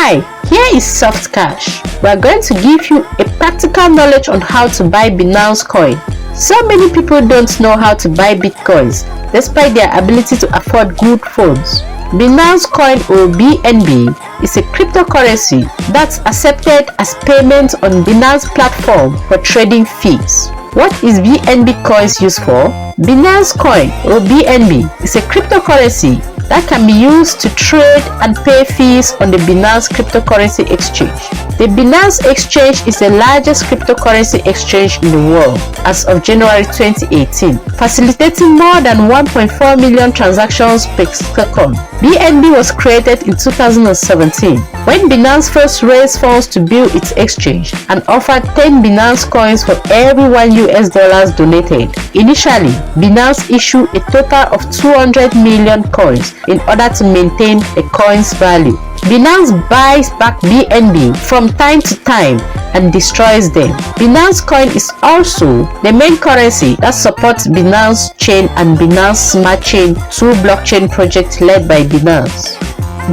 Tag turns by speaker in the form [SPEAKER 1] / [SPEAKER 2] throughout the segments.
[SPEAKER 1] Hi, here is Soft Cash. We are going to give you a practical knowledge on how to buy Binance Coin. So many people don't know how to buy Bitcoins despite their ability to afford good phones. Binance Coin or BNB is a cryptocurrency that's accepted as payment on Binance platform for trading fees. What is BNB coins used for? Binance Coin or BNB is a cryptocurrency that can be used to trade and pay fees on the Binance cryptocurrency exchange. The Binance exchange is the largest cryptocurrency exchange in the world as of January 2018, facilitating more than 1.4 million transactions per second. BNB was created in 2017 when Binance first raised funds to build its exchange and offered 10 Binance coins for every $1 donated. Initially, Binance issued a total of 200 million coins in order to maintain the coin's value. Binance buys back BNB from time to time and destroys them. Binance Coin is also the main currency that supports Binance Chain and Binance Smart Chain, two blockchain projects led by Binance.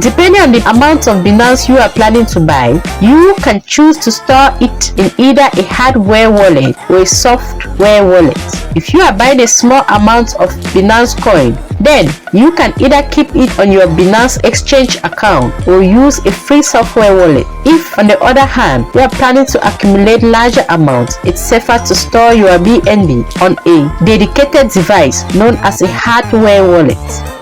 [SPEAKER 1] Depending on the amount of Binance you are planning to buy, you can choose to store it in either a hardware wallet or a software wallet. If you are buying a small amount of Binance Coin, then you can either keep it on your Binance exchange account or use a free software wallet. If, on the other hand, you are planning to accumulate larger amounts, it's safer to store your BNB on a dedicated device known as a hardware wallet.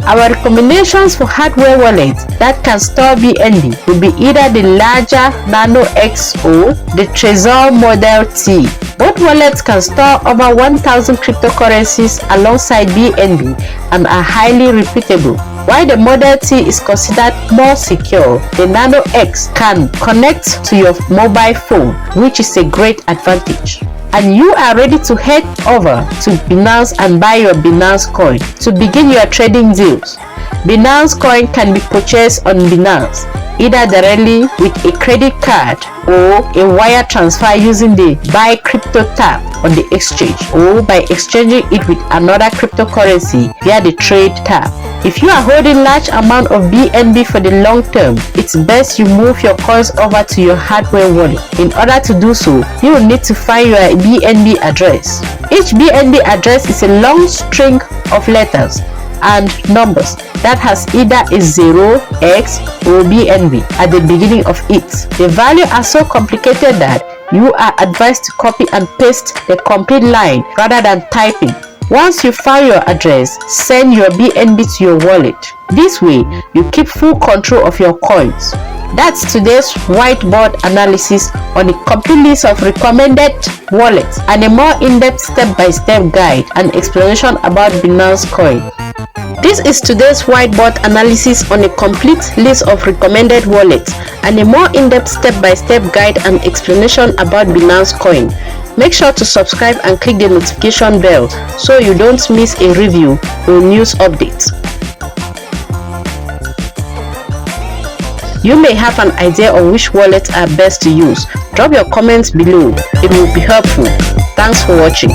[SPEAKER 1] Our recommendations for hardware wallets that can store BNB will be either the larger Nano X or the Trezor Model T. Both wallets can store over 1,000 cryptocurrencies alongside BNB and are highly reputable. While the Model T is considered more secure, the Nano X can connect to your mobile phone, which is a great advantage. And you are ready to head over to Binance and buy your Binance Coin to begin your trading deals. Binance Coin can be purchased on Binance either directly with a credit card or a wire transfer using the Buy Crypto tab on the exchange, or by exchanging it with another cryptocurrency via the Trade tab. If you are holding large amount of BNB for the long term, it's best you move your coins over to your hardware wallet. In order to do so, you will need to find your BNB address. Each BNB address is a long string of letters and numbers that has either a 0, X or BNB at the beginning of it. The values are so complicated that you are advised to copy and paste the complete line rather than typing. Once you find your address, send your BNB to your wallet. This way, you keep full control of your coins. That's today's whiteboard analysis on a complete list of recommended wallets and a more in-depth step-by-step guide and explanation about Binance Coin. This is today's whiteboard analysis on a complete list of recommended wallets and a more in-depth step-by-step guide and explanation about Binance Coin. Make sure to subscribe and click the notification bell so you don't miss a review or news updates. You may have an idea on which wallets are best to use. Drop your comments below. It will be helpful. Thanks for watching.